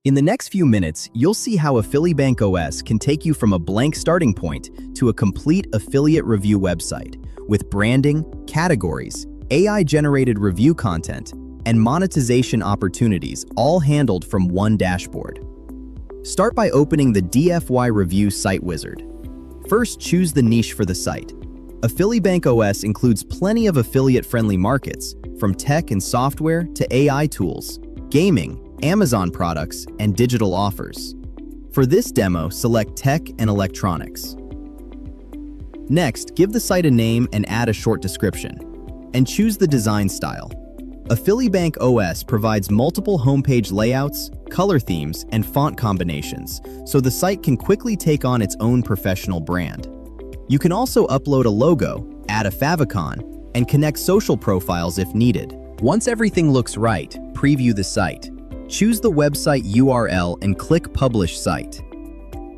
In the next few minutes, you'll see how AffiliBank OS can take you from a blank starting point to a complete affiliate review website with branding, categories, AI-generated review content, and monetization opportunities all handled from one dashboard. Start by opening the DFY Review site wizard. First, choose the niche for the site. AffiliBank OS includes plenty of affiliate-friendly markets, from tech and software to AI tools, gaming, Amazon products, and digital offers. For this demo, select Tech and Electronics. Next, give the site a name and add a short description. And choose the design style. AffiliBank OS provides multiple homepage layouts, color themes, and font combinations, so the site can quickly take on its own professional brand. You can also upload a logo, add a favicon, and connect social profiles if needed. Once everything looks right, preview the site. Choose the website URL and click Publish Site.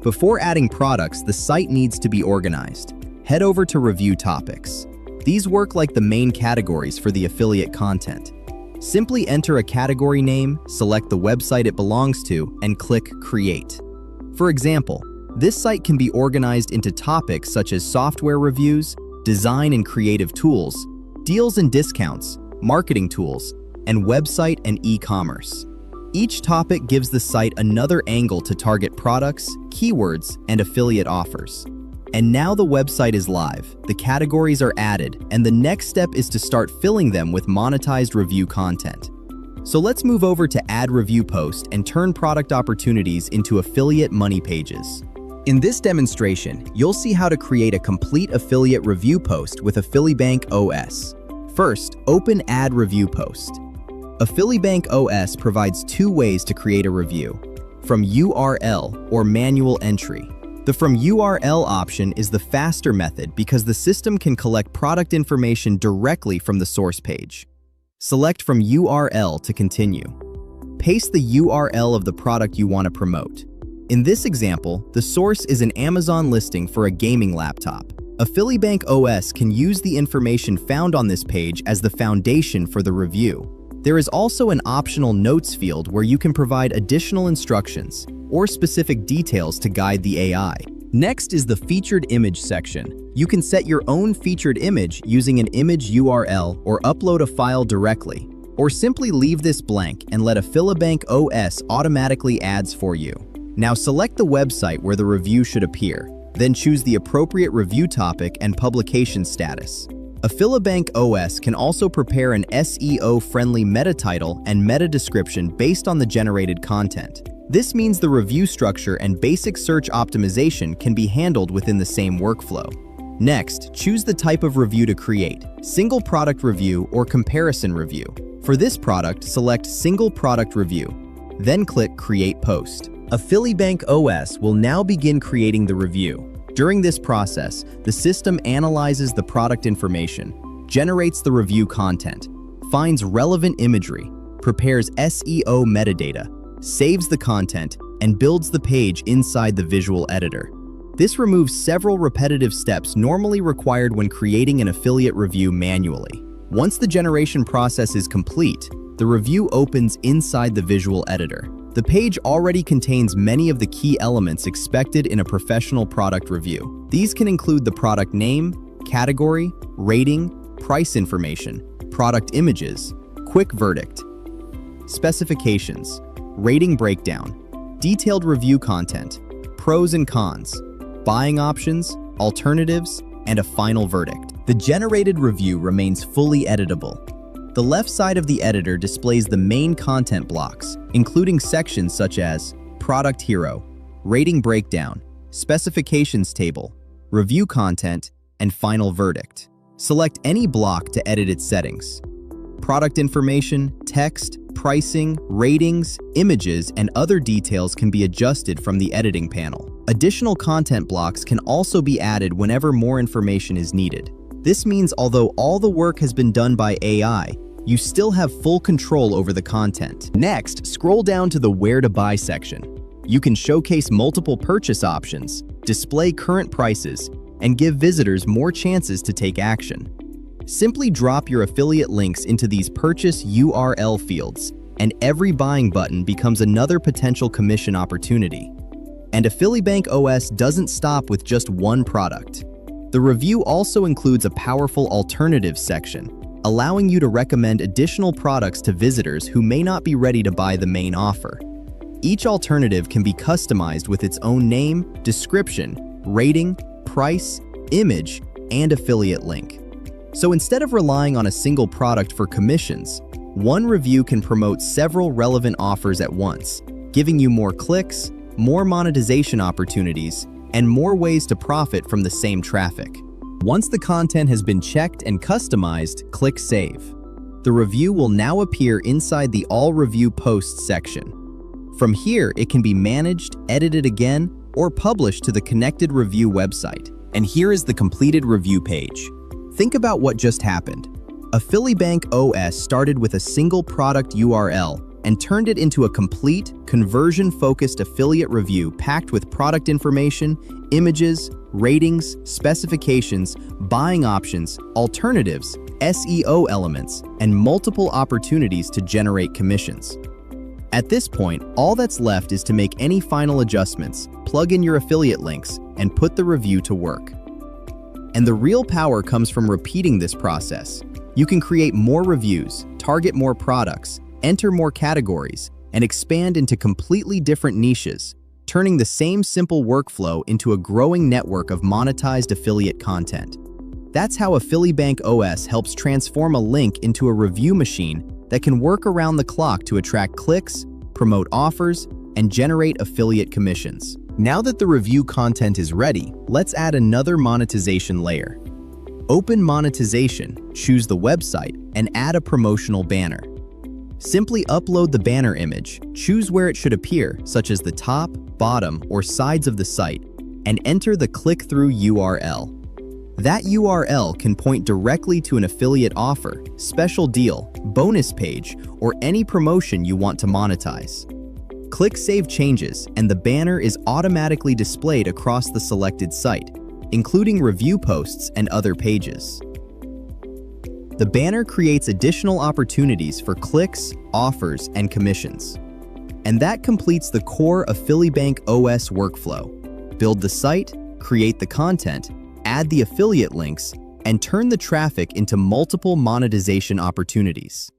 Before adding products, the site needs to be organized. Head over to Review Topics. These work like the main categories for the affiliate content. Simply enter a category name, select the website it belongs to, and click Create. For example, this site can be organized into topics such as software reviews, design and creative tools, deals and discounts, marketing tools, and website and e-commerce. Each topic gives the site another angle to target products, keywords, and affiliate offers. And now the website is live, the categories are added, and the next step is to start filling them with monetized review content. So let's move over to Add Review Post and turn product opportunities into affiliate money pages. In this demonstration, you'll see how to create a complete affiliate review post with AffiliBank OS. First, open Add Review Post. AffiliBank OS provides two ways to create a review: from URL or manual entry. The From URL option is the faster method because the system can collect product information directly from the source page. Select From URL to continue. Paste the URL of the product you want to promote. In this example, the source is an Amazon listing for a gaming laptop. AffiliBank OS can use the information found on this page as the foundation for the review. There is also an optional notes field where you can provide additional instructions or specific details to guide the AI. Next is the Featured Image section. You can set your own featured image using an image URL or upload a file directly, or simply leave this blank and let AffiliBank OS automatically adds for you. Now select the website where the review should appear, then choose the appropriate review topic and publication status. AffiliBank OS can also prepare an SEO-friendly meta title and meta description based on the generated content. This means the review structure and basic search optimization can be handled within the same workflow. Next, choose the type of review to create: single product review or comparison review. For this product, select Single Product Review, then click Create Post. AffiliBank OS will now begin creating the review. During this process, the system analyzes the product information, generates the review content, finds relevant imagery, prepares SEO metadata, saves the content, and builds the page inside the visual editor. This removes several repetitive steps normally required when creating an affiliate review manually. Once the generation process is complete, the review opens inside the visual editor. The page already contains many of the key elements expected in a professional product review. These can include the product name, category, rating, price information, product images, quick verdict, specifications, rating breakdown, detailed review content, pros and cons, buying options, alternatives, and a final verdict. The generated review remains fully editable. The left side of the editor displays the main content blocks, including sections such as Product Hero, Rating Breakdown, Specifications Table, Review Content, and Final Verdict. Select any block to edit its settings. Product information, text, pricing, ratings, images, and other details can be adjusted from the editing panel. Additional content blocks can also be added whenever more information is needed. This means although all the work has been done by AI, you still have full control over the content. Next, scroll down to the Where to Buy section. You can showcase multiple purchase options, display current prices, and give visitors more chances to take action. Simply drop your affiliate links into these purchase URL fields, and every buying button becomes another potential commission opportunity. And AffiliBank OS doesn't stop with just one product. The review also includes a powerful alternatives section, allowing you to recommend additional products to visitors who may not be ready to buy the main offer. Each alternative can be customized with its own name, description, rating, price, image, and affiliate link. So instead of relying on a single product for commissions, one review can promote several relevant offers at once, giving you more clicks, more monetization opportunities, and more ways to profit from the same traffic. Once the content has been checked and customized, click Save. The review will now appear inside the All Review Posts section. From here, it can be managed, edited again, or published to the connected review website. And here is the completed review page. Think about what just happened. AffiliBank OS started with a single product URL and turned it into a complete, conversion-focused affiliate review packed with product information, images, ratings, specifications, buying options, alternatives, SEO elements, and multiple opportunities to generate commissions. At this point, all that's left is to make any final adjustments, plug in your affiliate links, and put the review to work. And the real power comes from repeating this process. You can create more reviews, target more products, enter more categories, and expand into completely different niches, turning the same simple workflow into a growing network of monetized affiliate content. That's how AffiliBank OS helps transform a link into a review machine that can work around the clock to attract clicks, promote offers, and generate affiliate commissions. Now that the review content is ready, let's add another monetization layer. Open Monetization, choose the website, and add a promotional banner. Simply upload the banner image, choose where it should appear, such as the top, bottom, or sides of the site, and enter the click-through URL. That URL can point directly to an affiliate offer, special deal, bonus page, or any promotion you want to monetize. Click Save Changes, and the banner is automatically displayed across the selected site, including review posts and other pages. The banner creates additional opportunities for clicks, offers, and commissions. And that completes the core AffiliBank OS workflow. Build the site, create the content, add the affiliate links, and turn the traffic into multiple monetization opportunities.